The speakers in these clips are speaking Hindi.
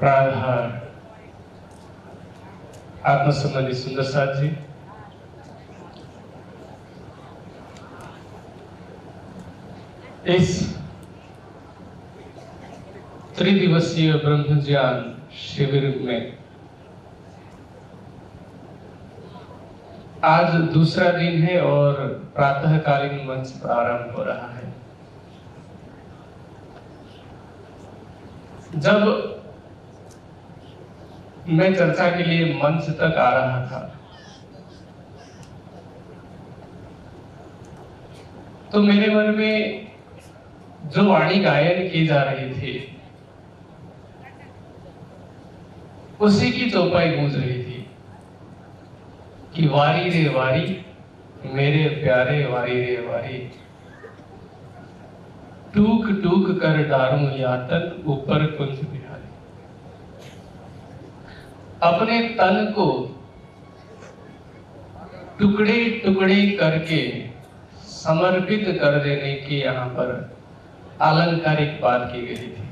प्राणहार आत्मसम्बन्धी सुंदर साथ जी, इस त्रिदिवसीय ब्रह्मज्ञान शिविर में आज दूसरा दिन है और प्रातःकालीन मंच प्रारंभ हो रहा है। जब मैं चर्चा के लिए मंच तक आ रहा था तो मेरे मन में जो वाणी गायन की जा रही थी उसी की चौपाई गूंज रही थी कि वारी रे वारी मेरे प्यारे वारी रे वारी, टूक टूक कर डारूं यातन ऊपर कुंज बिहारी। अपने तन को टुकड़े टुकड़े करके समर्पित कर देने की यहाँ पर आलंकारिक बात की गई थी।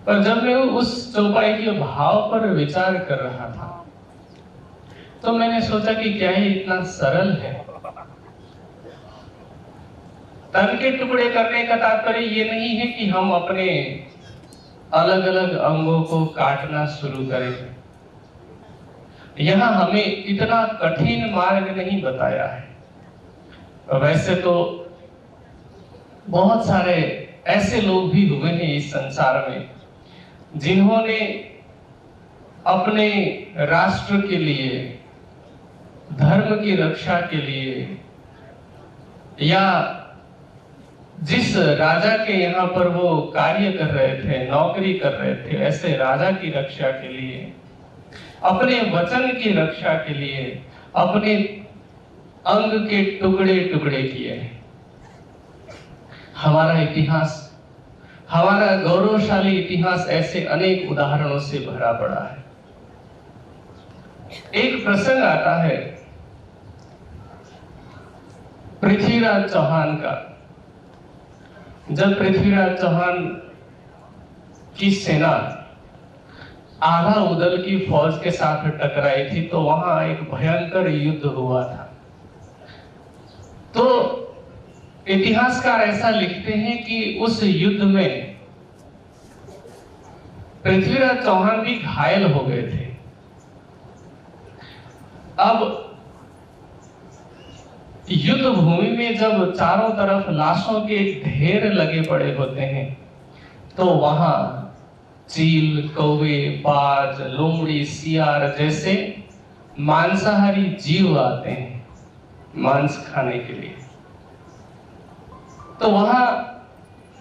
पर जब मैं उस चौपाई के भाव पर विचार कर रहा था तो मैंने सोचा कि क्या ये इतना सरल है। तन के टुकड़े करने का तात्पर्य ये नहीं है कि हम अपने अलग अलग अंगों को काटना शुरू करें। यहाँ हमें इतना कठिन मार्ग नहीं बताया है। वैसे तो बहुत सारे ऐसे लोग भी हुए हैं इस संसार में जिन्होंने अपने राष्ट्र के लिए, धर्म की रक्षा के लिए या जिस राजा के यहाँ पर वो कार्य कर रहे थे, नौकरी कर रहे थे, ऐसे राजा की रक्षा के लिए, अपने वचन की रक्षा के लिए अपने अंग के टुकड़े टुकड़े किए। हमारा इतिहास, हमारा गौरवशाली इतिहास ऐसे अनेक उदाहरणों से भरा पड़ा है। एक प्रसंग आता है पृथ्वीराज चौहान का। जब पृथ्वीराज चौहान की सेना आधा उदल की फौज के साथ टकराई थी तो वहां एक भयंकर युद्ध हुआ था। तो इतिहासकार ऐसा लिखते हैं कि उस युद्ध में पृथ्वीराज चौहान भी घायल हो गए थे। अब युद्ध भूमि में जब चारों तरफ लाशों के ढेर लगे पड़े होते हैं तो वहां चील, कौवे, बाज, लोमड़ी, सियार जैसे मांसाहारी जीव आते हैं मांस खाने के लिए। तो वहां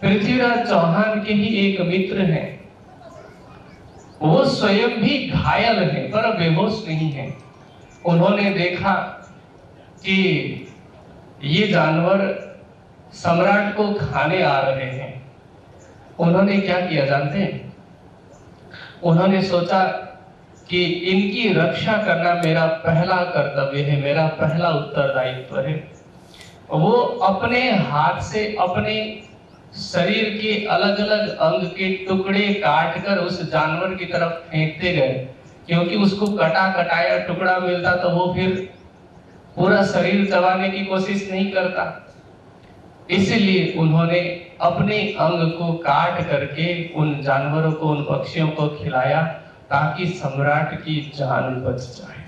पृथ्वीराज चौहान के ही एक मित्र हैं, वो स्वयं भी घायल हैं पर बेहोश नहीं हैं। उन्होंने देखा कि ये जानवर सम्राट को खाने आ रहे हैं। उन्होंने क्या किया जानते हैं? उन्होंने सोचा कि इनकी रक्षा करना मेरा पहला कर्तव्य है, मेरा पहला उत्तरदायित्व है। वो अपने हाथ से अपने शरीर के अलग अलग अंग के टुकड़े काट कर उस जानवर की तरफ फेंकते गए, क्योंकि उसको कटा कटाया टुकड़ा मिलता तो वो फिर पूरा शरीर चबाने की कोशिश नहीं करता। इसलिए उन्होंने अपने अंग को काट करके उन जानवरों को, उन पक्षियों को खिलाया ताकि सम्राट की जान बच जाए।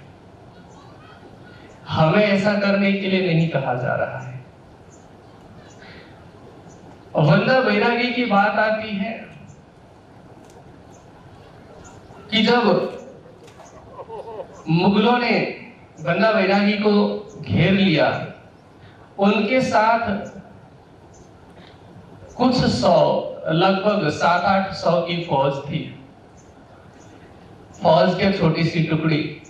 हमें ऐसा करने के लिए नहीं कहा जा रहा है। वंदा बैरागी की बात आती है कि जब मुगलों ने वंदा बैरागी को घेर लिया, उनके साथ कुछ सौ, लगभग 700-800 की फौज थी। फौज की छोटी सी टुकड़ी।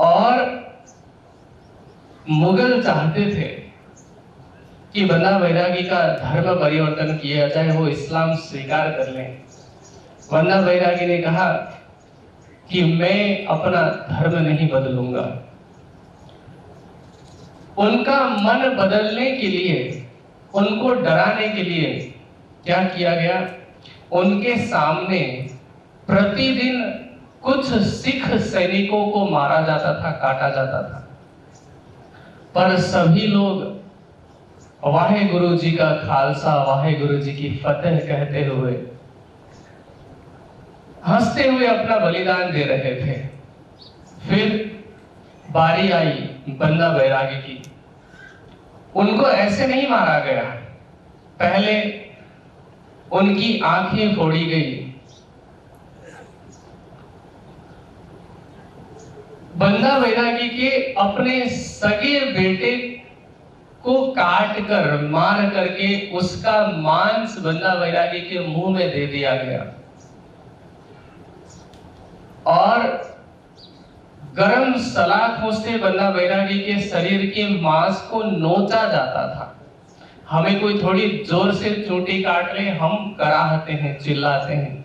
और मुगल चाहते थे कि वंदा बैरागी का धर्म परिवर्तन किया जाए, वो इस्लाम स्वीकार कर लें। वंदा बैरागी ने कहा कि मैं अपना धर्म नहीं बदलूंगा। उनका मन बदलने के लिए, उनको डराने के लिए क्या किया गया? उनके सामने प्रतिदिन कुछ सिख सैनिकों को मारा जाता था, काटा जाता था, पर सभी लोग वाहे गुरु जी का खालसा, वाहे गुरु जी की फतेह कहते हुए, हंसते हुए अपना बलिदान दे रहे थे। फिर बारी आई बंदा बैरागी की। उनको ऐसे नहीं मारा गया, पहले उनकी आंखें फोड़ी गई। बंदा बैरागी के अपने सगे बेटे को काट कर, मार करके उसका मांस बंदा बैरागी के मुंह में दे दिया गया और गरम सलाखों से बंदा बैरागी के शरीर के मांस को नोचा जाता था। हमें कोई थोड़ी जोर से चोटी काट ले, हम कराहते हैं, चिल्लाते हैं।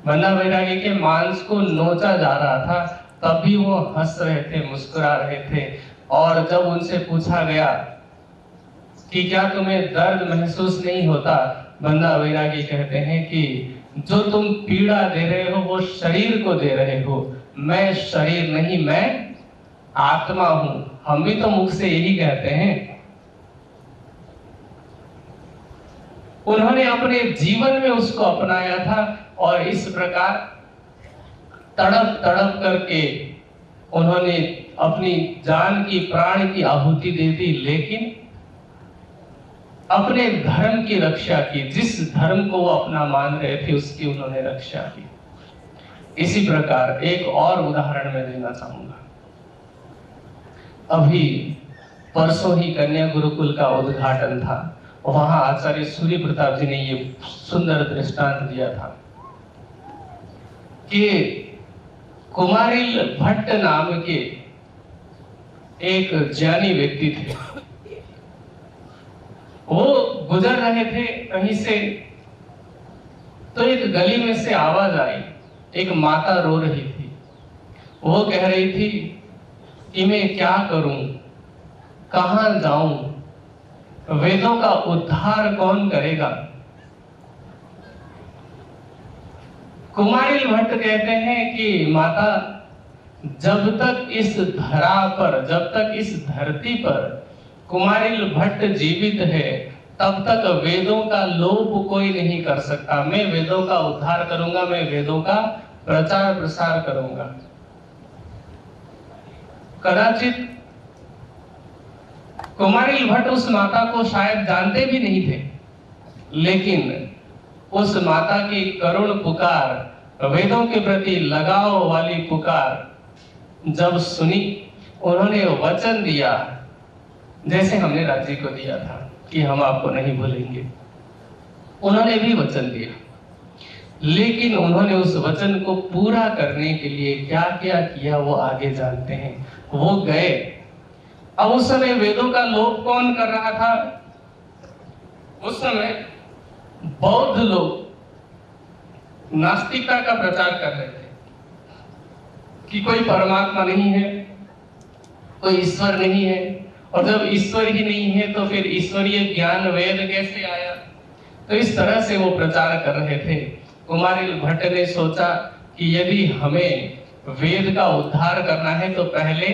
बंदा बैरागी के मांस को नोचा जा रहा था, तब भी वो हंस रहे थे, मुस्कुरा रहे थे। और जब उनसे पूछा गया कि क्या तुम्हें दर्द महसूस नहीं होता, बंदा बैरागी कहते हैं कि जो तुम पीड़ा दे रहे हो वो शरीर को दे रहे हो, मैं शरीर नहीं, मैं आत्मा हूं। हम भी तो मुख से यही कहते हैं। उन्होंने अपने जीवन में उसको अपनाया था और इस प्रकार तड़प तड़प करके उन्होंने अपनी जान की, प्राण की आहुति दे दी, लेकिन अपने धर्म की रक्षा की। जिस धर्म को वो अपना मान रहे थे उसकी उन्होंने रक्षा की। इसी प्रकार एक और उदाहरण मैं देना चाहूंगा। अभी परसों ही कन्या गुरुकुल का उद्घाटन था, वहां आचार्य सूर्य प्रताप जी ने ये सुंदर दृष्टांत दिया था कि कुमारिल भट्ट नाम के एक ज्ञानी व्यक्ति थे। वो गुजर रहे थे कहीं से, तो एक गली में से आवाज आई। एक माता रो रही थी। वो कह रही थी कि मैं क्या करूं, कहां जाऊं, वेदों का उद्धार कौन करेगा। कुमारिल भट्ट कहते हैं कि माता, जब तक इस धरा पर, जब तक इस धरती पर कुमारिल भट्ट जीवित है, तब तक वेदों का लोप कोई नहीं कर सकता। मैं वेदों का उद्धार करूंगा, मैं वेदों का प्रचार प्रसार करूंगा। कदाचित कुमारिल भट्ट उस माता को शायद जानते भी नहीं थे, लेकिन उस माता की करुण पुकार, वेदों के प्रति लगाव वाली पुकार जब सुनी, उन्होंने वचन दिया, जैसे हमने राज्य को दिया था कि हम आपको नहीं भूलेंगे। उन्होंने भी वचन दिया, लेकिन उन्होंने उस वचन को पूरा करने के लिए क्या क्या किया वो आगे जानते हैं। वो गए। अब उस समय वेदों का लोप कौन कर रहा था? उस समय बौद्ध लोग नास्तिकता का प्रचार कर रहे थे कि कोई परमात्मा नहीं है, कोई ईश्वर नहीं है, और जब ईश्वर ही नहीं है तो फिर ईश्वरीय ज्ञान वेद कैसे आया। तो इस तरह से वो प्रचार कर रहे थे। कुमारिल भट्ट ने सोचा कि यदि हमें वेद का उद्धार करना है तो पहले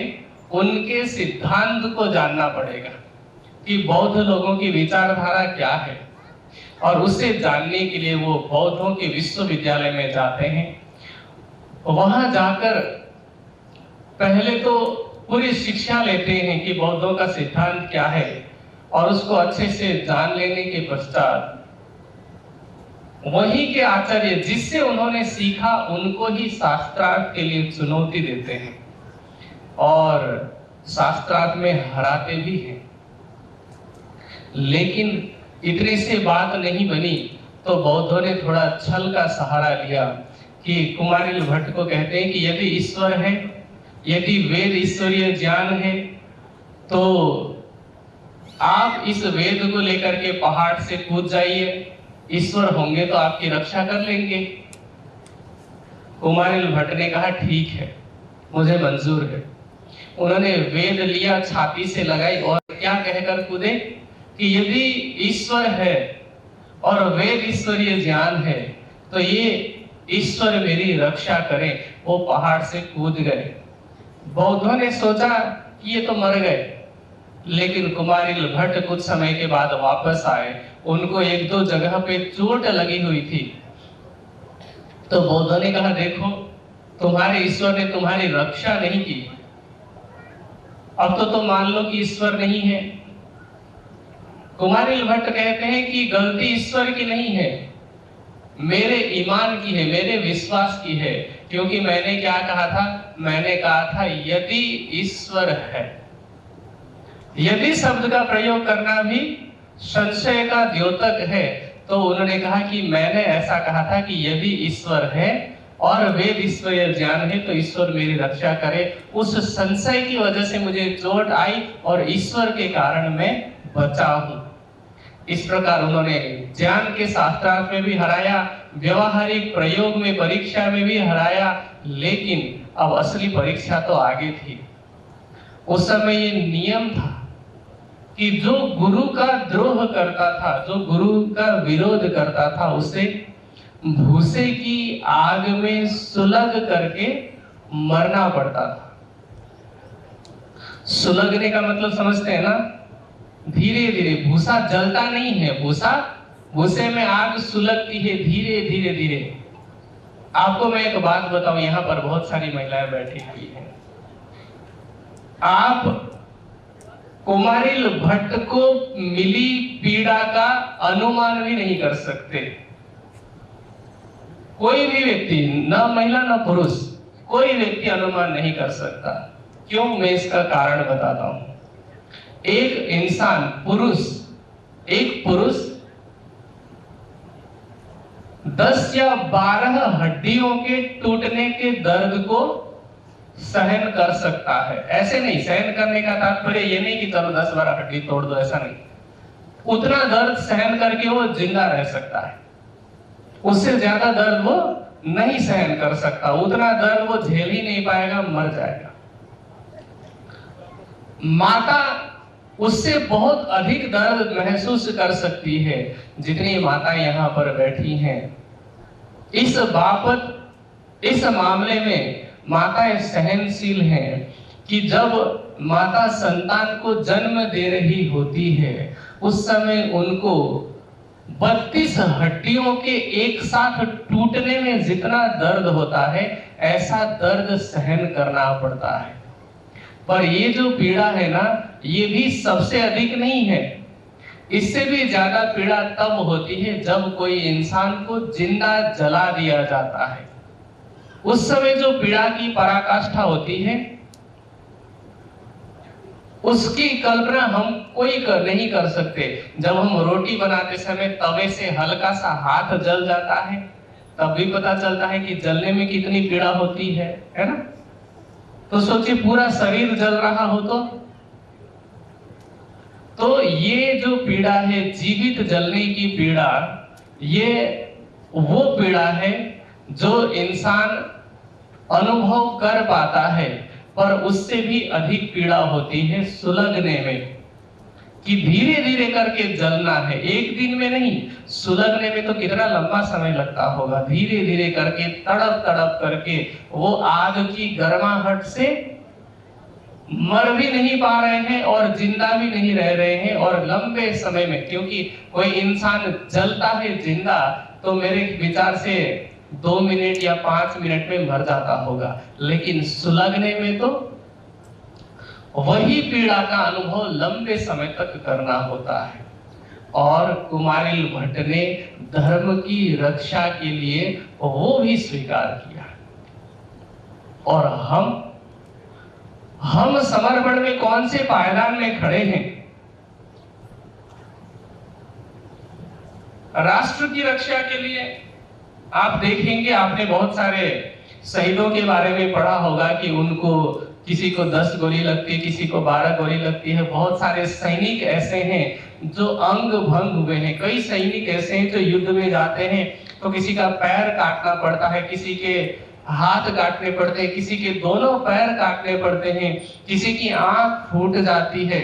उनके सिद्धांत को जानना पड़ेगा कि बौद्ध लोगों की विचारधारा क्या है, और उसे जानने के लिए वो बौद्धों के विश्वविद्यालय में जाते हैं। वहां जाकर पहले तो पूरी शिक्षा लेते हैं कि बौद्धों का सिद्धांत क्या है, और उसको अच्छे से जान लेने के पश्चात वहीं के आचार्य जिससे उन्होंने सीखा उनको ही शास्त्रार्थ के लिए चुनौती देते हैं और शास्त्रार्थ में हराते भी हैं। लेकिन इतने से बात नहीं बनी तो बौद्धों ने थोड़ा छल का सहारा लिया कि कुमारिल भट्ट को कहते हैं कि यदि ईश्वर है, यदि वेद ईश्वरीय ज्ञान है, तो आप इस वेद को लेकर के पहाड़ से कूद जाइए, ईश्वर होंगे तो आपकी रक्षा कर लेंगे। कुमारिल भट्ट ने कहा ठीक है, मुझे मंजूर है। उन्होंने वेद लिया, छाती से लगाई और क्या कहकर कूदे कि यदि ईश्वर है और वेद ईश्वरीय ज्ञान है, तो ये ईश्वर मेरी रक्षा करे। वो पहाड़ से कूद गए। बौद्धों ने सोचा कि ये तो मर गए, लेकिन कुमारिल भट्ट कुछ समय के बाद वापस आए। उनको एक दो जगह पे चोट लगी हुई थी। तो बौद्धों ने कहा, देखो तुम्हारे ईश्वर ने तुम्हारी रक्षा नहीं की, अब तो मान लो कि ईश्वर नहीं है। कुमारिल भट्ट कहते हैं कि गलती ईश्वर की नहीं है, मेरे ईमान की है, मेरे विश्वास की है। क्योंकि मैंने क्या कहा था? मैंने कहा था यदि ईश्वर है। यदि शब्द का प्रयोग करना भी संशय का द्योतक है, तो उन्होंने कहा कि मैंने ऐसा कहा था कि यदि ईश्वर है और वेद ईश्वरीय ज्ञान है तो ईश्वर मेरी रक्षा करे। उस संशय की वजह से मुझे चोट आई और ईश्वर के कारण मैं बचा हूं। इस प्रकार उन्होंने ज्ञान के शास्त्रार्थ में भी हराया, व्यवहारिक प्रयोग में परीक्षा में भी हराया, लेकिन अब असली परीक्षा तो आगे थी। उस समय ये नियम था कि जो गुरु का द्रोह करता था, जो गुरु का विरोध करता था, उसे भूसे की आग में सुलग करके मरना पड़ता था। सुलगने का मतलब समझते हैं ना? धीरे धीरे, भूसा जलता नहीं है, भूसे में आग सुलगती है धीरे धीरे धीरे। आपको मैं एक बात बताऊं, यहां पर बहुत सारी महिलाएं बैठी हुई हैं। आप कुमारिल भट्ट को मिली पीड़ा का अनुमान भी नहीं कर सकते। कोई भी व्यक्ति, न महिला न पुरुष, कोई व्यक्ति अनुमान नहीं कर सकता। क्यों? मैं इसका कारण बताता हूं। एक इंसान, एक पुरुष 10 या 12 हड्डियों के टूटने के दर्द को सहन कर सकता है। ऐसे नहीं, सहन करने का तात्पर्य ये नहीं कि चलो 10-12 हड्डी तोड़ दो, ऐसा नहीं। उतना दर्द सहन करके वो जिंदा रह सकता है। उससे ज्यादा दर्द वो नहीं सहन कर सकता, उतना दर्द वो झेल ही नहीं पाएगा, मर जाएगा। माता उससे बहुत अधिक दर्द महसूस कर सकती है, जितनी माता यहाँ पर बैठी हैं। इस मामले में माताएं सहनशील हैं कि जब माता संतान को जन्म दे रही होती है, उस समय उनको 32 हड्डियों के एक साथ टूटने में जितना दर्द होता है, ऐसा दर्द सहन करना पड़ता है। पर ये जो पीड़ा है ना, ये भी सबसे अधिक नहीं है। इससे भी ज्यादा पीड़ा तब होती है जब कोई इंसान को जिंदा जला दिया जाता है। उस समय जो पीड़ा की पराकाष्ठा होती है, उसकी कल्पना हम कोई नहीं कर सकते। जब हम रोटी बनाते समय तवे से हल्का सा हाथ जल जाता है, तब भी पता चलता है कि जलने में कितनी पीड़ा होती है ना? तो सोचिए पूरा शरीर जल रहा हो तो ये जो पीड़ा है, जीवित जलने की पीड़ा, ये वो पीड़ा है जो इंसान अनुभव कर पाता है। पर उससे भी अधिक पीड़ा होती है सुलगने में, कि धीरे धीरे करके जलना है, एक दिन में नहीं। सुलगने में तो कितना लंबा समय लगता होगा। धीरे धीरे करके, तड़प तड़प करके वो आग की गर्माहट से मर भी नहीं पा रहे हैं और जिंदा भी नहीं रह रहे हैं। और लंबे समय में, क्योंकि कोई इंसान जलता है जिंदा तो मेरे विचार से 2 मिनट या 5 मिनट में मर जाता होगा, लेकिन सुलगने में तो वही पीड़ा का अनुभव लंबे समय तक करना होता है। और कुमारिल भट्ट ने धर्म की रक्षा के लिए वो भी स्वीकार किया। और हम समर्पण में कौन से पायदान में खड़े हैं? राष्ट्र की रक्षा के लिए आप देखेंगे, आपने बहुत सारे शहीदों के बारे में पढ़ा होगा कि उनको किसी को 10 गोली लगती है, किसी को 12 गोली लगती है। बहुत सारे सैनिक ऐसे हैं जो अंग भंग हुए हैं। कई सैनिक ऐसे हैं जो युद्ध में जाते हैं तो किसी का पैर काटना पड़ता है, किसी के हाथ काटने पड़ते हैं, किसी के दोनों पैर काटने पड़ते हैं, किसी की आंख फूट जाती है।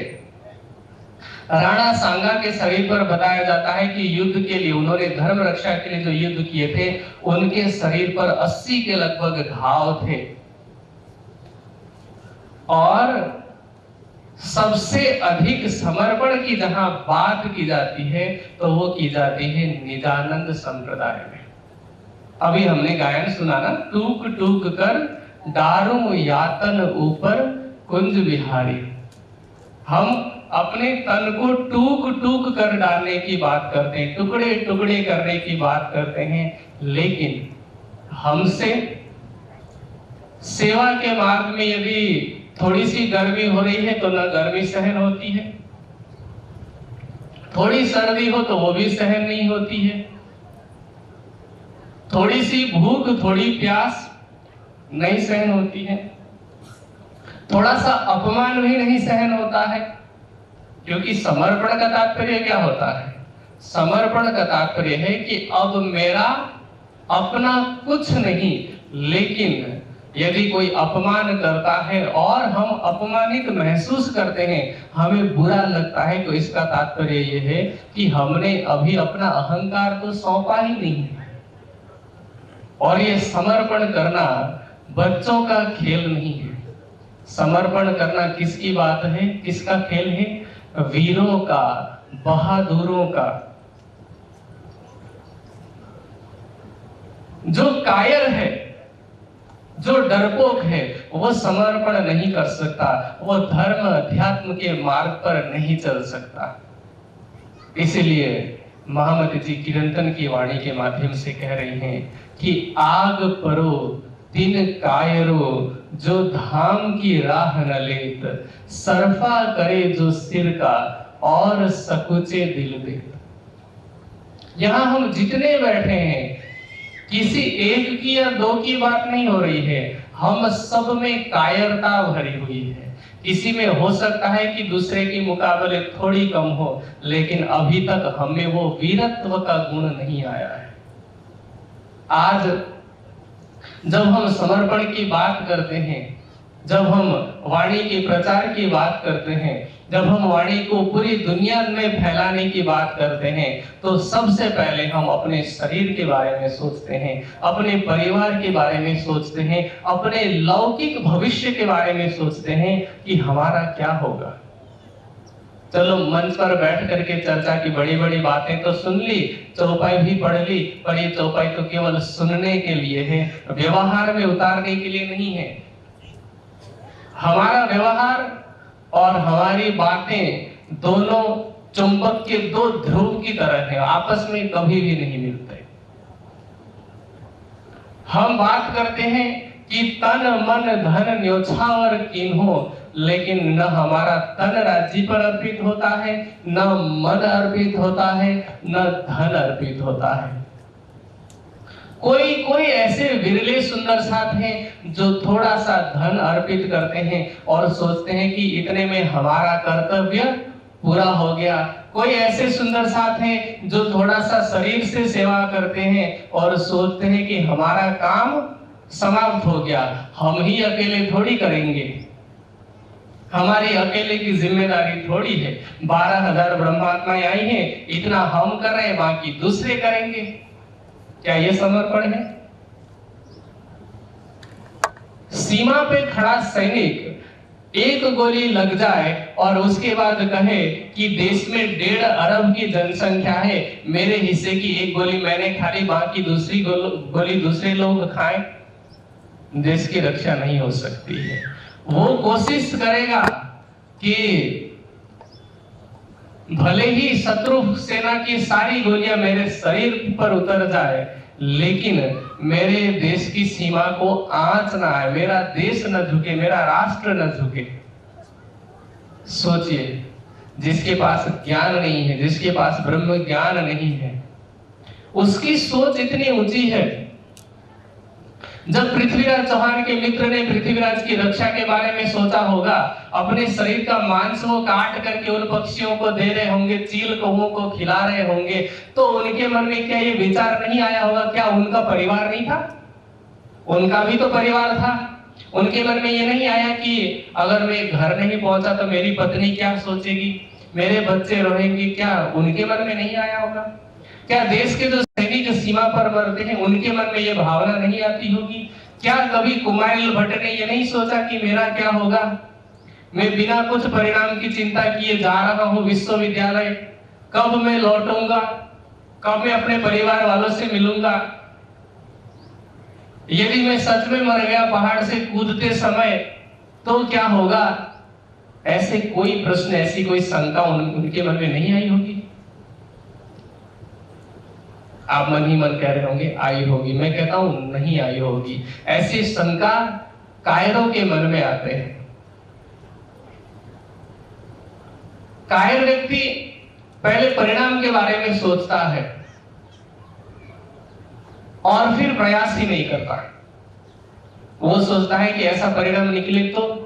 राणा सांगा के शरीर पर बताया जाता है कि युद्ध के लिए, उन्होंने धर्म रक्षा के लिए जो युद्ध किए थे, उनके शरीर पर 80 के लगभग घाव थे। और सबसे अधिक समर्पण की जहां बात की जाती है तो वो की जाती है निजानंद संप्रदाय में। अभी हमने गायन सुना ना, टूक टूक कर डारूं यातन ऊपर कुंज बिहारी। हम अपने तन को टूक टूक कर डालने की बात करते हैं, टुकड़े टुकड़े करने की बात करते हैं, लेकिन हमसे सेवा के मार्ग में यदि थोड़ी सी गर्मी हो रही है तो न गर्मी सहन होती है, थोड़ी सर्दी हो तो वो भी सहन नहीं होती है, थोड़ी सी भूख थोड़ी प्यास नहीं सहन होती है, थोड़ा सा अपमान भी नहीं सहन होता है। क्योंकि समर्पण का तात्पर्य क्या होता है? समर्पण का तात्पर्य है कि अब मेरा अपना कुछ नहीं, लेकिन यदि कोई अपमान करता है और हम अपमानित महसूस करते हैं, हमें बुरा लगता है, तो इसका तात्पर्य यह है कि हमने अभी अपना अहंकार तो सौंपा ही नहीं है। और ये समर्पण करना बच्चों का खेल नहीं है। समर्पण करना किसकी बात है, किसका खेल है? वीरों का, बहादुरों का। जो कायर है, जो डरपोक है, वो समर्पण नहीं कर सकता, वो धर्म अध्यात्म के मार्ग पर नहीं चल सकता। इसलिए महामती जी चिरंतन की वाणी के माध्यम से कह रही हैं कि आग परो तिन कायरो जो धाम की राह न लेत, सरफा करे जो सिर का और सकुचे दिल देत। यहां हम जितने बैठे हैं, किसी एक की या दो की बात नहीं हो रही है, हम सब में कायरता भरी हुई है। किसी में हो सकता है कि दूसरे के मुकाबले थोड़ी कम हो, लेकिन अभी तक हमें वो वीरत्व का गुण नहीं आया है। आज जब हम समर्पण की बात करते हैं, जब हम वाणी के प्रचार की बात करते हैं, जब हम वाणी को पूरी दुनिया में फैलाने की बात करते हैं, तो सबसे पहले हम अपने शरीर के बारे में सोचते हैं, अपने परिवार के बारे में सोचते हैं, अपने लौकिक भविष्य के बारे में सोचते हैं कि हमारा क्या होगा। चलो मंच पर बैठ करके चर्चा की बड़ी बड़ी बातें तो सुन ली, चौपाई भी पढ़ ली, पर ये चौपाई तो केवल सुनने के लिए है, व्यवहार में उतारने के लिए नहीं है। हमारा व्यवहार और हमारी बातें दोनों चुंबक के दो ध्रुव की तरह हैं, आपस में कभी भी नहीं मिलते। हम बात करते हैं कि तन मन धन न्योछावर कीन्हो, लेकिन न हमारा तन राज्य पर अर्पित होता है, न मन अर्पित होता है, न धन अर्पित होता है। कोई कोई ऐसे विरले सुंदर साथ हैं जो थोड़ा सा धन अर्पित करते हैं और सोचते हैं कि इतने में हमारा कर्तव्य पूरा हो गया। कोई ऐसे सुंदर साथ हैं जो थोड़ा सा शरीर से सेवा करते हैं और सोचते हैं कि हमारा काम समाप्त हो गया, हम ही अकेले थोड़ी करेंगे, हमारी अकेले की जिम्मेदारी थोड़ी है। 12,000 ब्रह्मात्माएं आई हैं, इतना हम कर रहे हैं, बाकी दूसरे करेंगे। क्या ये समर्पण है? सीमा पे खड़ा सैनिक एक गोली लग जाए और उसके बाद कहे कि देश में 1.5 अरब की जनसंख्या है, मेरे हिस्से की एक गोली मैंने खा ली, बाकी दूसरी गोली दूसरे लोग खाएं, देश की रक्षा नहीं हो सकती है। वो कोशिश करेगा कि भले ही शत्रु सेना की सारी गोलियां मेरे शरीर पर उतर जाए, लेकिन मेरे देश की सीमा को आंच ना आए, मेरा देश न झुके, मेरा राष्ट्र न झुके। सोचिए, जिसके पास ज्ञान नहीं है, जिसके पास ब्रह्म ज्ञान नहीं है, उसकी सोच इतनी ऊंची है। जब पृथ्वीराज चौहान के मित्र ने पृथ्वीराज की रक्षा के बारे में सोचा होगा, अपने शरीर का मांस वो काट करके उन पक्षियों को दे रहे होंगे, चील कौओं को खिला रहे होंगे, तो उनके मन में क्या ये विचार नहीं आया होगा, क्या उनका परिवार नहीं था? उनका भी तो परिवार था। उनके मन में ये नहीं आया कि अगर मैं घर नहीं पहुंचा तो मेरी पत्नी क्या सोचेगी, मेरे बच्चे रहेंगे, क्या उनके मन में नहीं आया होगा? क्या देश के जो सैनिक सीमा पर मरते हैं उनके मन में ये भावना नहीं आती होगी? क्या कभी कुमारिल भट्ट ने ये नहीं सोचा कि मेरा क्या होगा? मैं बिना कुछ परिणाम की चिंता किए जा रहा हूँ विश्वविद्यालय, कब मैं लौटूंगा, कब मैं अपने परिवार वालों से मिलूंगा, यदि मैं सच में मर गया पहाड़ से कूदते समय तो क्या होगा? ऐसे कोई प्रश्न, ऐसी कोई शंका उनके मन में नहीं आई होगी? आप मन ही मन कह रहे होंगे आई होगी, मैं कहता हूं नहीं आई होगी। ऐसी शंका कायरों के मन में आते हैं। कायर व्यक्ति पहले परिणाम के बारे में सोचता है और फिर प्रयास ही नहीं करता। वो सोचता है कि ऐसा परिणाम निकले तो।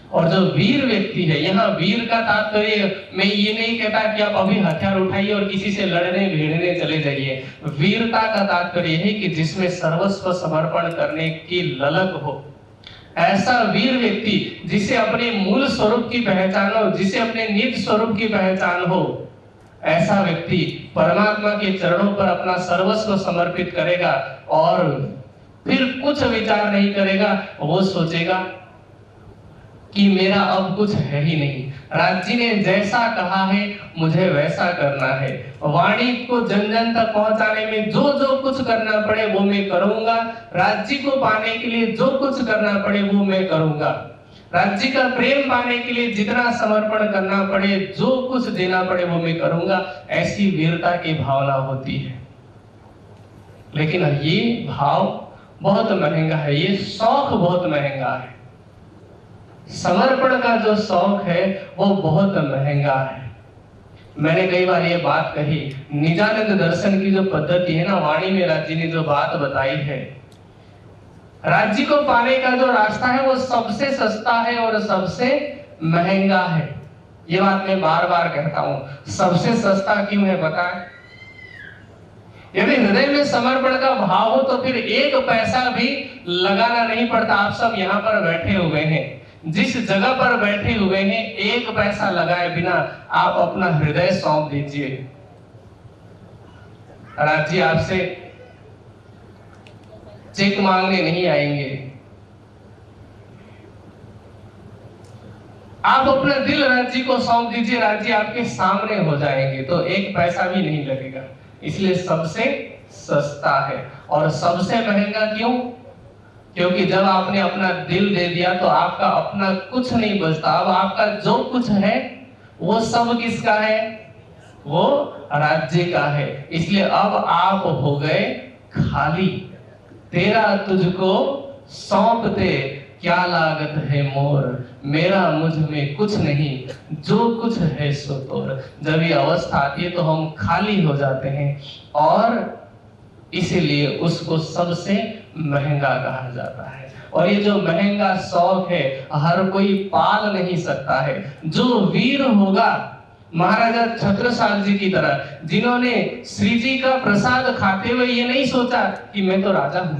और जो वीर व्यक्ति है, यहाँ वीर का तात्पर्य मैं ये नहीं कहता कि आप अभी हथियार उठाइए और किसी से लड़ने भिड़ने चले जाइए। वीरता का तात्पर्य है कि जिसमें सर्वस्व समर्पण करने की ललक हो। ऐसा वीर व्यक्ति जिसे अपने मूल स्वरूप की पहचान हो, जिसे अपने निज स्वरूप की पहचान हो, ऐसा व्यक्ति परमात्मा के चरणों पर अपना सर्वस्व समर्पित करेगा और फिर कुछ विचार नहीं करेगा। वो सोचेगा कि मेरा अब कुछ है ही नहीं, राज जी ने जैसा कहा है मुझे वैसा करना है। वाणी को जन जन तक पहुंचाने में जो जो कुछ करना पड़े वो मैं करूंगा। राज जी को पाने के लिए जो कुछ करना पड़े वो मैं करूंगा। राज्य का प्रेम पाने के लिए जितना समर्पण करना पड़े, जो कुछ देना पड़े वो मैं करूंगा। ऐसी वीरता की भावना होती है। लेकिन ये भाव बहुत महंगा है, ये शौक बहुत महंगा है। समर्पण का जो शौक है वो बहुत महंगा है। मैंने कई बार ये बात कही, निजानंद दर्शन की जो पद्धति है ना, वाणी में राज्य ने जो बात बताई है, राज्य को पाने का जो रास्ता है वो सबसे सस्ता है और सबसे महंगा है। ये बात मैं बार बार कहता हूं। सबसे सस्ता क्यों है पता है? यदि हृदय में समर्पण का भाव हो तो फिर एक पैसा भी लगाना नहीं पड़ता। आप सब यहाँ पर बैठे हुए हैं, जिस जगह पर बैठे हुए हैं, एक पैसा लगाए बिना आप अपना हृदय सौंप दीजिए। राज्य आपसे चेक मांगने नहीं आएंगे। आप अपना दिल राज्य को सौंप दीजिए, राज्य आपके सामने हो जाएंगे, तो एक पैसा भी नहीं लगेगा। इसलिए सबसे सस्ता है। और सबसे महंगा क्यों? क्योंकि जब आपने अपना दिल दे दिया तो आपका अपना कुछ नहीं बचता। अब आपका जो कुछ है वो सब किसका है? वो राज्य का है। इसलिए अब आप हो गए खाली। तेरा तुझको सौंपते क्या लागत है मोर, मेरा मुझ में कुछ नहीं, जो कुछ है सो तोर। जब ये अवस्था आती है तो हम खाली हो जाते हैं और इसीलिए उसको सबसे महंगा कहा जाता है। और ये जो महंगा शौक है हर कोई पाल नहीं सकता है। जो वीर होगा, महाराजा छत्रसाल जी की तरह, जिन्होंने श्री जी का प्रसाद खाते हुए ये नहीं सोचा कि मैं तो राजा हूं,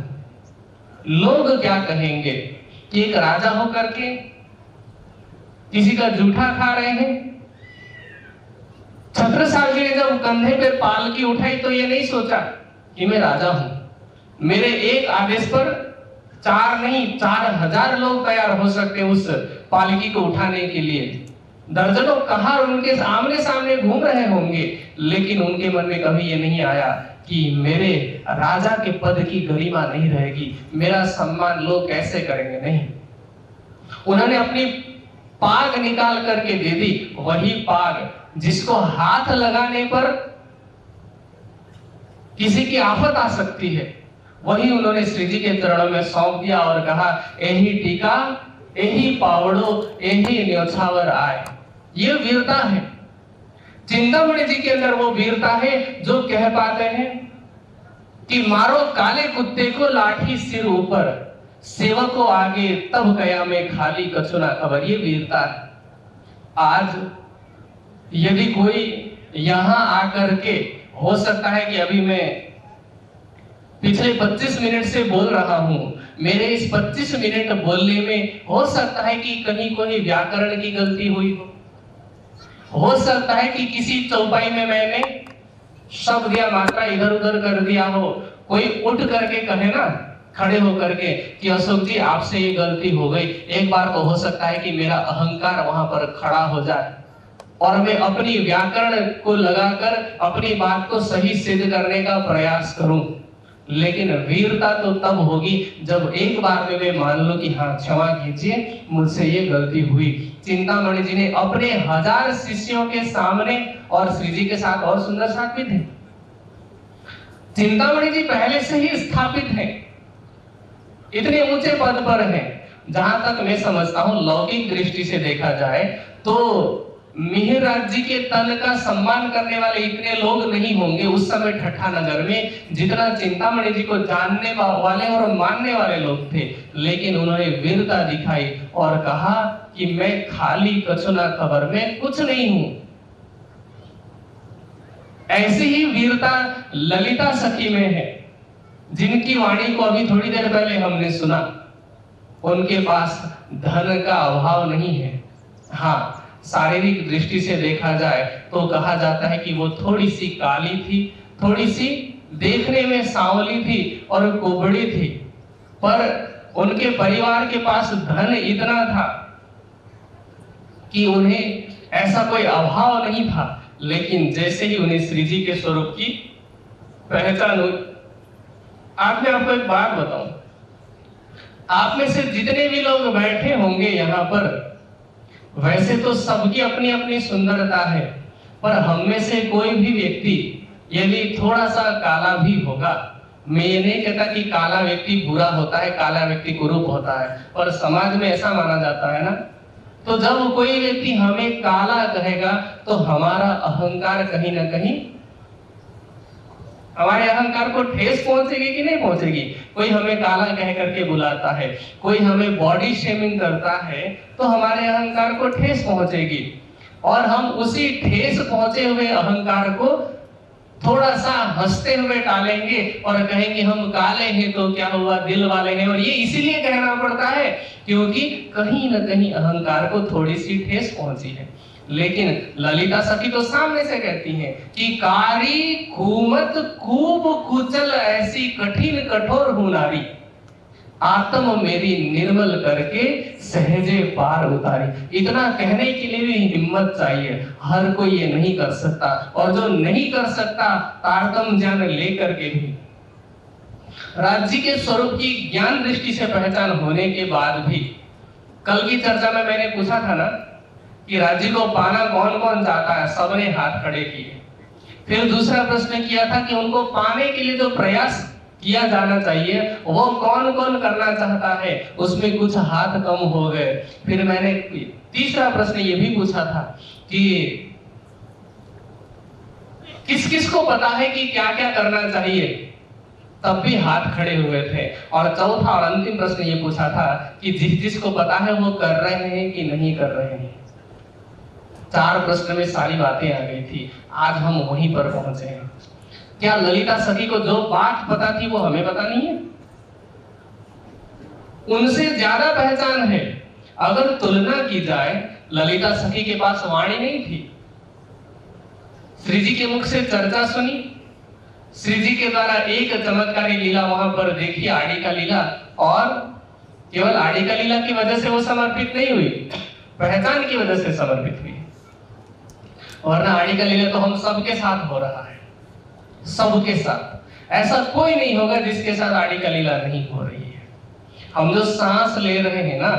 लोग क्या कहेंगे, कि एक राजा होकर के किसी का जूठा खा रहे हैं। छत्रसाल जी ने जब कंधे पे पालकी उठाई तो ये नहीं सोचा कि मैं राजा हूं, मेरे एक आदेश पर 4 नहीं 4000 लोग तैयार हो सकते उस पालकी को उठाने के लिए। दर्जनों कहार उनके आमने सामने घूम रहे होंगे, लेकिन उनके मन में कभी ये नहीं आया कि मेरे राजा के पद की गरिमा नहीं रहेगी, मेरा सम्मान लोग कैसे करेंगे। नहीं, उन्होंने अपनी पाग निकाल करके दे दी। वही पाग जिसको हाथ लगाने पर किसी की आफत आ सकती है, वही उन्होंने श्री जी के चरणों में सौंप दिया और कहा, यही टीका यही पावड़ो यही न्योछावर आए। ये वीरता है। चिंतामणि जी के अंदर वो वीरता है जो कह पाते हैं कि मारो काले कुत्ते को लाठी सिर ऊपर, सेवको आगे तब गया मैं खाली कछु ना खबर। ये वीरता है। आज यदि कोई यहां आकर के, हो सकता है कि अभी मैं पिछले 25 मिनट से बोल रहा हूं, मेरे इस 25 मिनट बोलने में हो सकता है कि कहीं कोई व्याकरण की गलती हुई हो, हो सकता है कि किसी चौपाई में मैंने शब्द या मात्रा इधर उधर कर दिया हो, कोई उठ करके कहे ना, खड़े होकर के, कि अशोक जी आपसे ये गलती हो गई। एक बार तो हो सकता है कि मेरा अहंकार वहां पर खड़ा हो जाए और मैं अपनी व्याकरण को लगाकर अपनी बात को सही सिद्ध करने का प्रयास करूं। लेकिन वीरता तो तब होगी जब एक बार में मैं मान लूं कि हाँ क्षमा कीजिए, मुझसे ये गलती हुई। चिंतामणि जी ने अपने 1000 शिष्यों के सामने, और श्री जी के साथ और सुंदर साथ भी थे, चिंतामणि जी पहले से ही स्थापित हैं, इतने ऊंचे पद पर हैं। जहां तक मैं समझता हूं लौकिक दृष्टि से देखा जाए तो मिहिरराज जी के तन का सम्मान करने वाले इतने लोग नहीं होंगे उस समय ठट्ठा नगर में, जितना चिंतामणि जी को जानने वाले और मानने वाले लोग थे। लेकिन उन्होंने वीरता दिखाई और कहा कि मैं खाली कछुना खबर में कुछ नहीं हूं। ऐसी ही वीरता ललिता सखी में है, जिनकी वाणी को अभी थोड़ी देर पहले हमने सुना। उनके पास धन का अभाव नहीं है। हाँ, शारीरिक दृष्टि से देखा जाए तो कहा जाता है कि वो थोड़ी सी काली थी, थोड़ी सी देखने में सांवली थी और कुबड़ी थी, पर उनके परिवार के पास धन इतना था कि उन्हें ऐसा कोई अभाव नहीं था। लेकिन जैसे ही उन्हें श्री जी के स्वरूप की पहचान हुई, आप मैं आपको एक बात बताऊं, आप में से जितने भी लोग बैठे होंगे यहाँ पर, वैसे तो सबकी अपनी अपनी सुंदरता है, पर हम में से कोई भी व्यक्ति यदि थोड़ा सा काला भी होगा, मैं ये नहीं कहता कि काला व्यक्ति बुरा होता है, काला व्यक्ति कुरूप होता है, पर समाज में ऐसा माना जाता है ना। तो जब कोई व्यक्ति हमें काला कहेगा तो हमारा अहंकार कहीं ना कहीं, हमारे अहंकार को ठेस पहुंचेगी कि नहीं पहुंचेगी। कोई हमें काला कह करके बुलाता है, कोई हमें बॉडी शेमिंग करता है, तो हमारे अहंकार को ठेस पहुंचेगी और हम उसी ठेस पहुंचे हुए अहंकार को थोड़ा सा हंसते हुए टालेंगे और कहेंगे हम काले हैं तो क्या हुआ, दिल वाले हैं। और ये इसीलिए कहना पड़ता है क्योंकि कहीं ना कहीं अहंकार को थोड़ी सी ठेस पहुंची है। लेकिन ललिता सखी तो सामने से कहती हैं कि कारी घूमत खूब कुचल ऐसी कठिन कठोर हूं नारी, आत्म मेरी निर्मल करके सहजे पार उतारी। इतना कहने के लिए भी हिम्मत चाहिए, हर कोई ये नहीं कर सकता, और जो नहीं कर सकता तारतम्य ज्ञान लेकर के भी, राज्य के स्वरूप की ज्ञान दृष्टि से पहचान होने के बाद भी, कल की चर्चा में मैंने पूछा था ना कि राज्य को पाना कौन कौन चाहता है, सबने हाथ खड़े किए। फिर दूसरा प्रश्न किया था कि उनको पाने के लिए जो प्रयास किया जाना चाहिए वो कौन कौन करना चाहता है, उसमें कुछ हाथ कम हो गए। फिर मैंने तीसरा प्रश्न ये भी पूछा था कि किस किस को पता है कि क्या क्या करना चाहिए, तब भी हाथ खड़े हुए थे। और चौथा और अंतिम प्रश्न ये पूछा था कि जिस जिस को पता है वो कर रहे हैं कि नहीं कर रहे हैं। 4 प्रश्न में सारी बातें आ गई थी। आज हम वहीं पर पहुंचे हैं। क्या ललिता सखी को जो बात पता थी वो हमें पता नहीं है? उनसे ज्यादा पहचान है। अगर तुलना की जाए, ललिता सखी के पास वाणी नहीं थी, श्री जी के मुख से चर्चा सुनी, श्री जी के द्वारा एक चमत्कारी लीला वहां पर देखी, आड़ी का लीला, और केवल आड़ी का लीला की वजह से वो समर्पित नहीं हुई, पहचान की वजह से समर्पित हुई। वरना आड़ी का लीला तो हम सबके साथ हो रहा है, सबके साथ। ऐसा कोई नहीं होगा जिसके साथ आड़ी का लीला नहीं हो रही है। हम जो सांस ले रहे हैं ना,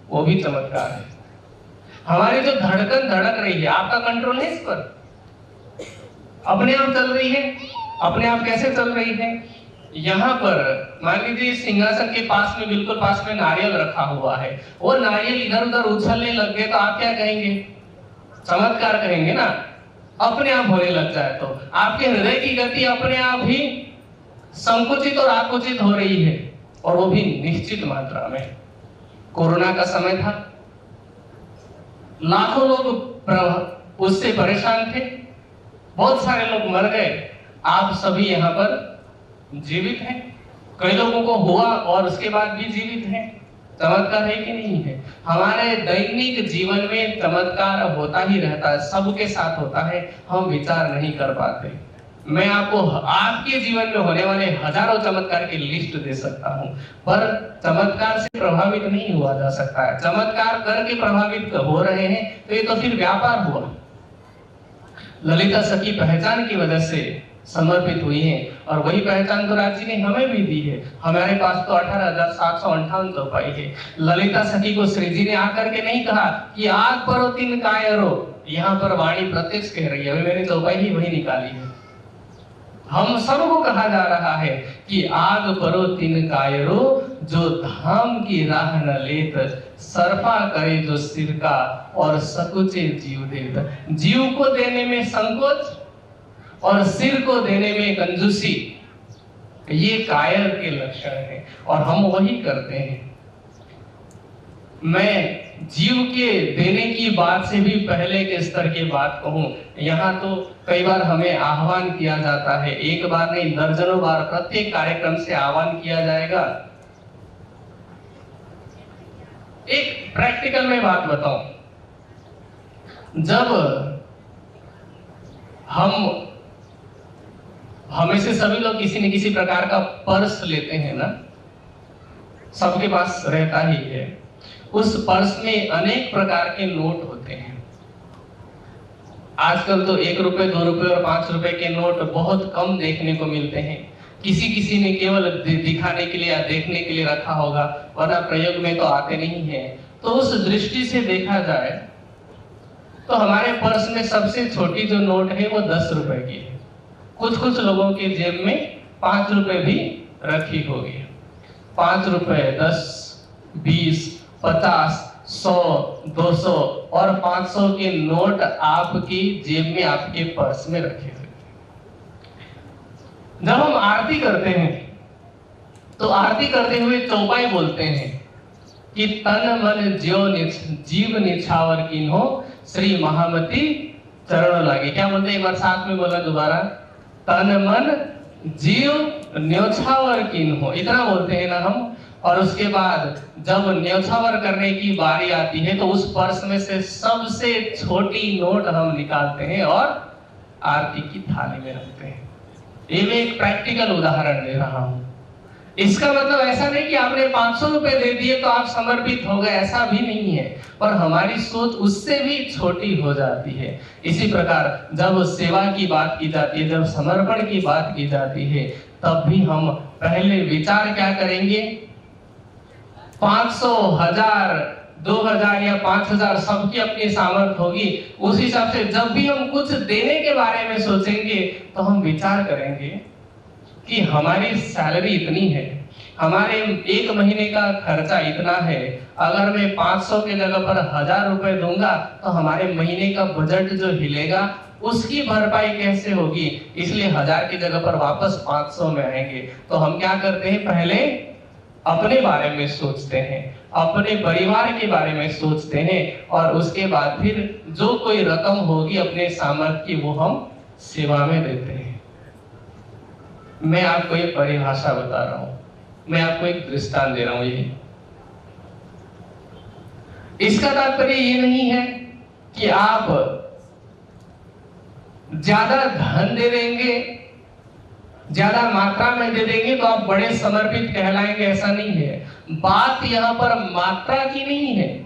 वो भी चमत्कार है। हमारी जो धड़कन धड़क रही है, आपका कंट्रोल है इस पर? अपने आप चल रही है। अपने आप कैसे चल रही है? यहाँ पर मान लीजिए सिंहासन के पास में, बिल्कुल पास में नारियल रखा हुआ है, वो नारियल इधर उधर उछलने लग गए तो आप क्या कहेंगे? चमत्कार कहेंगे ना। अपने आप होने लग जाए तो आपके हृदय की गति अपने आप ही संकुचित और आकुचित हो रही है, और वो भी निश्चित मात्रा में। कोरोना का समय था, लाखों लोग उससे परेशान थे, बहुत सारे लोग मर गए। आप सभी यहाँ पर जीवित हैं, कई लोगों को हुआ और उसके बाद भी जीवित हैं। चमत्कार है कि नहीं है? हमारे दैनिक जीवन में चमत्कार होता ही रहता है, सबके साथ होता है, हम विचार नहीं कर पाते। मैं आपको आपके जीवन में होने वाले हजारों चमत्कार की लिस्ट दे सकता हूं, पर चमत्कार से प्रभावित नहीं हुआ जा सकता है। चमत्कार करके प्रभावित हो रहे हैं तो ये तो फिर व्यापार हुआ। ललिता सखी पहचान की वजह से समर्पित हुई हैं, और वही पहचान तो राज जी ने हमें भी दी है। हमारे पास तो 18,758 चौपाई है। ललिता सखी को श्री जी ने आकर के नहीं कहा कि आग परो तीन कायरो, यहाँ पर वाणी प्रत्यक्ष कह रही है, अभी मैंने चौपाई ही वही निकाली है। हम सबको कहा जा रहा है कि आग परो तीन कायरो, जो धाम की राह न लेत, सरफा करे जो सिर का, और सकुचे जीव देत। जीव को देने में संकोच और सिर को देने में कंजूसी, ये कायर के लक्षण हैं, और हम वही करते हैं। मैं जीव के देने की बात से भी पहले के स्तर की बात कहूं, यहाँ तो कई बार हमें आह्वान किया जाता है, एक बार नहीं दर्जनों बार प्रत्येक कार्यक्रम से आह्वान किया जाएगा। एक प्रैक्टिकल में बात बताऊं, जब हमें से सभी लोग किसी न किसी प्रकार का पर्स लेते हैं ना, सबके पास रहता ही है। उस पर्स में अनेक प्रकार के नोट होते हैं। आजकल तो 1 रुपए, 2 रुपए और 5 रुपए के नोट बहुत कम देखने को मिलते हैं। किसी ने केवल दिखाने के लिए या देखने के लिए रखा होगा, वरना प्रयोग में तो आते नहीं है। तो उस दृष्टि से देखा जाए तो हमारे पर्स में सबसे छोटी जो नोट है वो 10 रुपए की है। कुछ लोगों के जेब में 5 रुपए भी रखी होगी। 5 रुपए, 10, 20, 50, 100, 200 और 500 के नोट आपकी जेब में, आपके पर्स में रखे हुए। जब हम आरती करते हैं तो आरती करते हुए चौपाई बोलते हैं कि तन मन जीव निछावर कीन्हो, श्री महामती चरण लागे। क्या बोलते हैं, एक बार साथ में बोला दोबारा, तन मन जीव न्योछावर कीन्हो, इतना बोलते हैं ना हम। और उसके बाद जब न्योछावर करने की बारी आती है तो उस पर्स में से सबसे छोटी नोट हम निकालते हैं और आरती की थाली में रखते हैं। ये मैं एक प्रैक्टिकल उदाहरण दे रहा हूं। इसका मतलब ऐसा नहीं कि आपने 500 रुपए दे दिए तो आप समर्पित हो गए, ऐसा भी नहीं है, पर हमारी सोच उससे भी छोटी हो जाती है। इसी प्रकार जब सेवा की बात की जाती है, जब समर्पण की बात की जाती है, तब भी हम पहले विचार क्या करेंगे, 500, 1000, 2000 या 5000 सबकी अपनी सामर्थ्य होगी। उस हिसाब से जब भी हम कुछ देने के बारे में सोचेंगे तो हम विचार करेंगे कि हमारी सैलरी इतनी है, हमारे 1 महीने का खर्चा इतना है, अगर मैं 500 के जगह पर 1000 रुपए दूंगा तो हमारे महीने का बजट जो हिलेगा उसकी भरपाई कैसे होगी। इसलिए 1000 की जगह पर वापस 500 में आएंगे। तो हम क्या करते हैं, पहले अपने बारे में सोचते हैं, अपने परिवार के बारे में सोचते हैं, और उसके बाद फिर जो कोई रकम होगी अपने सामर्थ्य की वो हम सेवा में देते हैं। मैं आपको एक परिभाषा बता रहा हूं, मैं आपको एक दृष्टांत दे रहा हूं। यही इसका तात्पर्य ये नहीं है कि आप ज्यादा धन दे देंगे, ज्यादा मात्रा में दे देंगे तो आप बड़े समर्पित कहलाएंगे, ऐसा नहीं है। बात यहाँ पर मात्रा की नहीं है।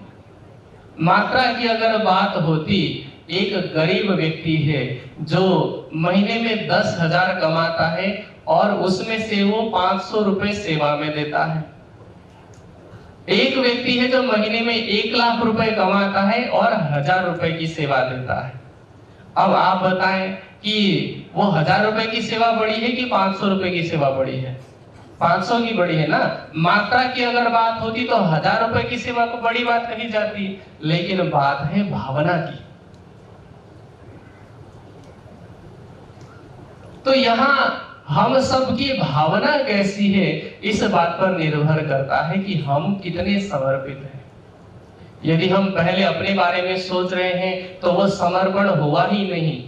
मात्रा की अगर बात होती, एक गरीब व्यक्ति है जो महीने में 10,000 कमाता है और उसमें से वो 500 रुपए सेवा में देता है। एक व्यक्ति है जो महीने में 1 लाख रुपए कमाता है और 1000 रुपए की सेवा देता है। अब आप बताएं कि वो 1000 रुपए की सेवा बड़ी है कि 500 रुपए की सेवा बड़ी है? 500 की बड़ी है ना। मात्रा की अगर बात होती तो 1000 रुपए की सेवा को बड़ी बात कही जाती, लेकिन बात है भावना की। तो यहाँ हम सबकी भावना कैसी है, इस बात पर निर्भर करता है कि हम कितने समर्पित हैं। यदि हम पहले अपने बारे में सोच रहे हैं तो वो समर्पण हुआ ही नहीं,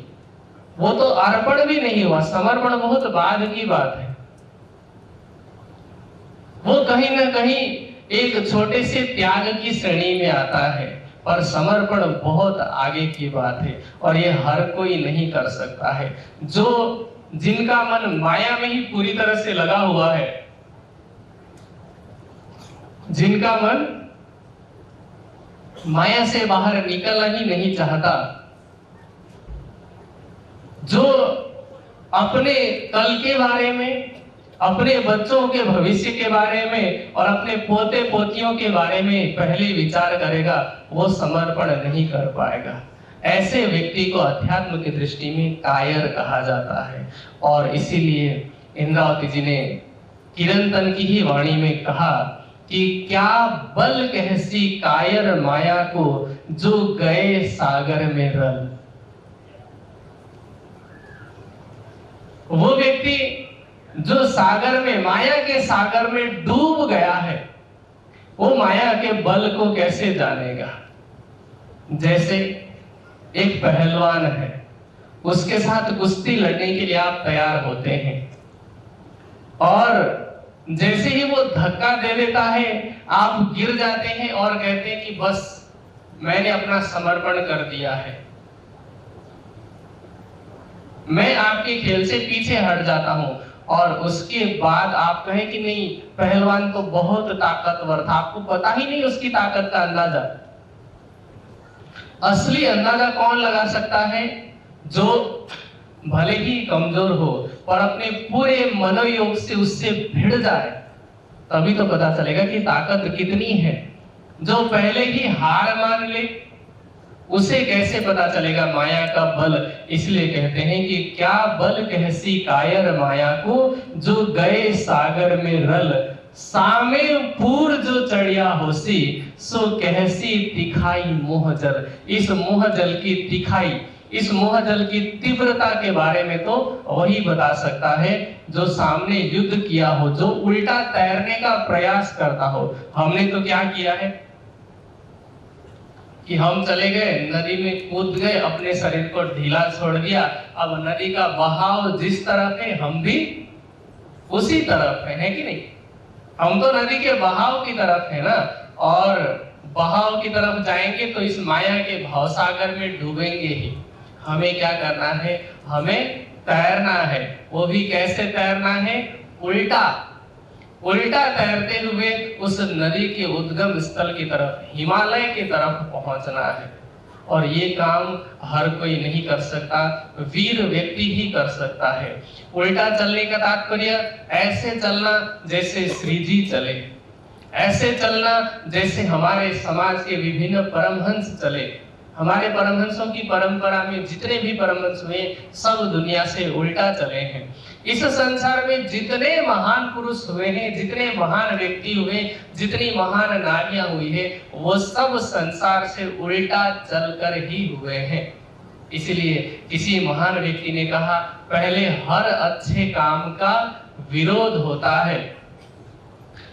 वो तो अर्पण भी नहीं हुआ। समर्पण बहुत बाद की बात है। वो कहीं ना कहीं एक छोटे से त्याग की श्रेणी में आता है, पर समर्पण बहुत आगे की बात है और ये हर कोई नहीं कर सकता है। जिनका मन माया में ही पूरी तरह से लगा हुआ है, जिनका मन माया से बाहर निकलना ही नहीं चाहता, जो अपने कल के बारे में, अपने बच्चों के भविष्य के बारे में और अपने पोते पोतियों के बारे में पहले विचार करेगा, वो समर्पण नहीं कर पाएगा। ऐसे व्यक्ति को अध्यात्म की दृष्टि में कायर कहा जाता है। और इसीलिए इंद्रावती जी ने किरंतन की ही वाणी में कहा कि क्या बल कहसी कायर माया को, जो गए सागर में रल। वो व्यक्ति जो सागर में, माया के सागर में डूब गया है, वो माया के बल को कैसे जानेगा। जैसे एक पहलवान है, उसके साथ कुश्ती लड़ने के लिए आप तैयार होते हैं और जैसे ही वो धक्का दे देता है, आप गिर जाते हैं और कहते हैं कि बस मैंने अपना समर्पण कर दिया है, मैं आपके खेल से पीछे हट जाता हूं। और उसके बाद आप कहें कि नहीं, पहलवान तो बहुत ताकतवर था, आपको पता ही नहीं उसकी ताकत का अंदाजा। असली अंदाजा कौन लगा सकता है? जो भले ही कमजोर हो और अपने पूरे मनोयोग से उससे भिड़ जाए, तभी तो पता चलेगा कि ताकत कितनी है। जो पहले ही हार मान ले, उसे कैसे पता चलेगा माया का बल। इसलिए कहते हैं कि क्या बल कहसी कायर माया को, जो गए सागर में रल। सामे पूर जो चढ़िया होसी, सो कहसी तिखाई मोहजल। इस मोहजल की तिखाई, इस मोहजल की तीव्रता के बारे में तो वही बता सकता है जो सामने युद्ध किया हो, जो उल्टा तैरने का प्रयास करता हो। हमने तो क्या किया है कि हम चले गए, नदी में कूद गए, अपने शरीर को ढीला छोड़ दिया। अब नदी का बहाव जिस तरफ है, हम भी उसी तरफ है कि नहीं? हम तो नदी के बहाव की तरफ है ना, और बहाव की तरफ जाएंगे तो इस माया के भवसागर में डूबेंगे ही। हमें क्या करना है? हमें तैरना है। वो भी कैसे तैरना है? उल्टा उल्टा तैरते हुए उस नदी के उद्गम स्थल की तरफ, हिमालय की तरफ पहुंचना है। और ये काम हर कोई नहीं कर सकता, वीर व्यक्ति ही कर सकता है। उल्टा चलने का तात्पर्य ऐसे चलना जैसे श्री जी चले, ऐसे चलना जैसे हमारे समाज के विभिन्न परमहंस चले। हमारे परमहंसों की परंपरा में जितने भी परमहंस हुए, सब दुनिया से उल्टा चले हैं। इस संसार में जितने महान पुरुष हुए हैं, जितने महान व्यक्ति हुए, जितनी महान नारियां हुई है, वो सब संसार से उल्टा चलकर ही हुए हैं। इसलिए किसी महान व्यक्ति ने कहा, पहले हर अच्छे काम का विरोध होता है,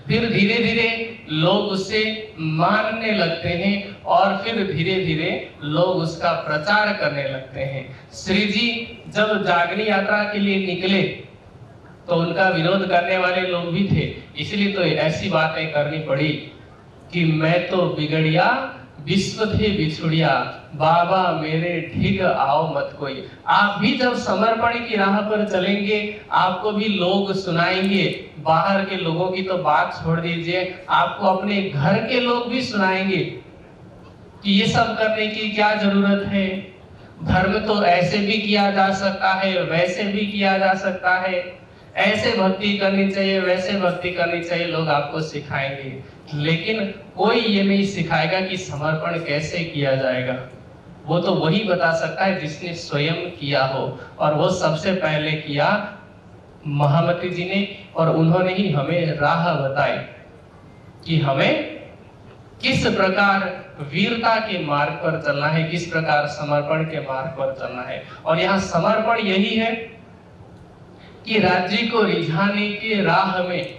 फिर धीरे धीरे लोग उसे मानने लगते हैं और फिर धीरे धीरे लोग उसका प्रचार करने लगते हैं। श्री जी जब जागनी यात्रा के लिए निकले तो उनका विरोध करने वाले लोग भी थे, इसलिए तो ऐसी बातें करनी पड़ी कि मैं तो बिगड़िया विश्व थे बिछुड़िया, बाबा मेरे ठीक आओ मत कोई। आप भी जब समर्पण की राह पर चलेंगे, आपको भी लोग सुनाएंगे। बाहर के लोगों की तो बात छोड़ दीजिए, आपको अपने घर के लोग भी सुनाएंगे कि ये सब करने की क्या जरूरत है, धर्म तो ऐसे भी किया जा सकता है, वैसे भी किया जा सकता है, ऐसे भक्ति करनी चाहिए, वैसे भक्ति करनी चाहिए, लोग आपको सिखाएंगे। लेकिन कोई ये नहीं सिखाएगा कि समर्पण कैसे किया जाएगा। वो तो वही बता सकता है जिसने स्वयं किया हो, और वो सबसे पहले किया महामती जी ने, और उन्होंने ही हमें राह बताई कि हमें किस प्रकार वीरता के मार्ग पर चलना है, किस प्रकार समर्पण के मार्ग पर चलना है। और यहाँ समर्पण यही है कि राज्य को रिझाने की राह में,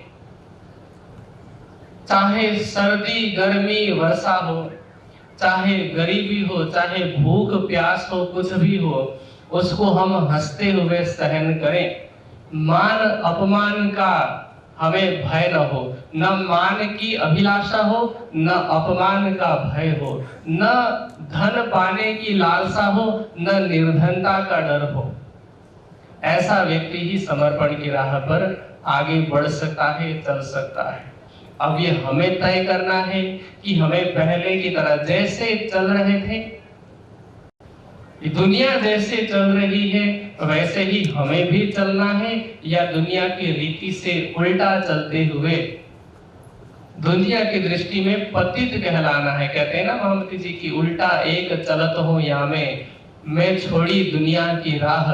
चाहे सर्दी गर्मी वर्षा हो, चाहे गरीबी हो, चाहे भूख प्यास हो, कुछ भी हो, उसको हम हंसते हुए सहन करें। मान अपमान का हमें भय न हो, न मान की अभिलाषा हो, न अपमान का भय हो, न धन पाने की लालसा हो, न निर्धनता का डर हो। ऐसा व्यक्ति ही समर्पण की राह पर आगे बढ़ सकता है, चल सकता है। अब ये हमें तय करना है कि हमें पहले की तरह जैसे चल रहे थे, दुनिया जैसे चल रही है वैसे ही हमें भी चलना है, या दुनिया की रीति से उल्टा चलते हुए दुनिया की दृष्टि में पतित कहलाना है। कहते हैं ना महामती जी की, उल्टा एक चलत हो या मैं छोड़ी दुनिया की राह,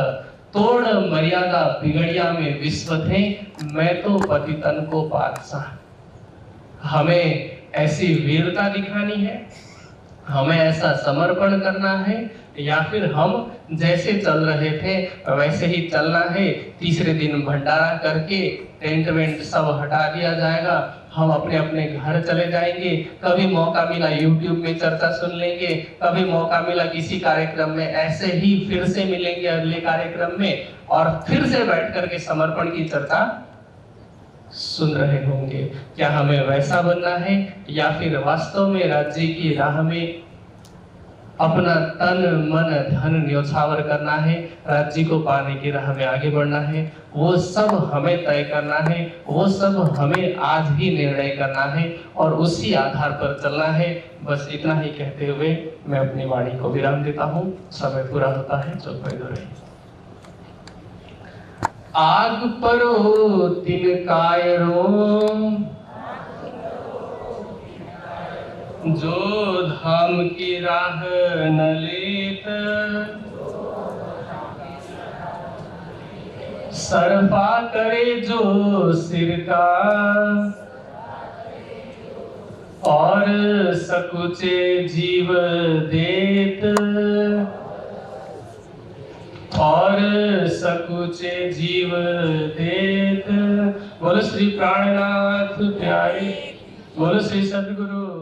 तोड़ मर्यादा बिगड़िया में विश्व थे, मैं तो पतितन को पातशाह। हमें ऐसी वीरता दिखानी है, हमें ऐसा समर्पण करना है, या फिर हम जैसे चल रहे थे वैसे ही चलना है। तीसरे दिन भंडारा करके टेंट वेंट सब हटा दिया जाएगा, हम अपने अपने घर चले जाएंगे। कभी मौका मिला यूट्यूब में चर्चा सुन लेंगे, कभी मौका मिला किसी कार्यक्रम में, ऐसे ही फिर से मिलेंगे अगले कार्यक्रम में और फिर से बैठ करके समर्पण की चर्चा सुन रहे होंगे। क्या हमें वैसा बनना है, या फिर वास्तव में राज्य की राह में अपना तन मन धन न्योछावर करना है, राज्य को पाने की राह में आगे बढ़ना है? वो सब हमें तय करना है, वो सब हमें आज ही निर्णय करना है और उसी आधार पर चलना है। बस इतना ही कहते हुए मैं अपनी वाणी को विराम देता हूँ। समय पूरा होता है, चौपाई दो रही। आग परो तिन कायरो, जो धाम की राह न लेत, सरफा करे जो सिर का, और सकुचे जीव देत, और सकुचे जीव देत। बोलो श्री प्राणनाथ प्यारे, बोलो श्री सद्गुरु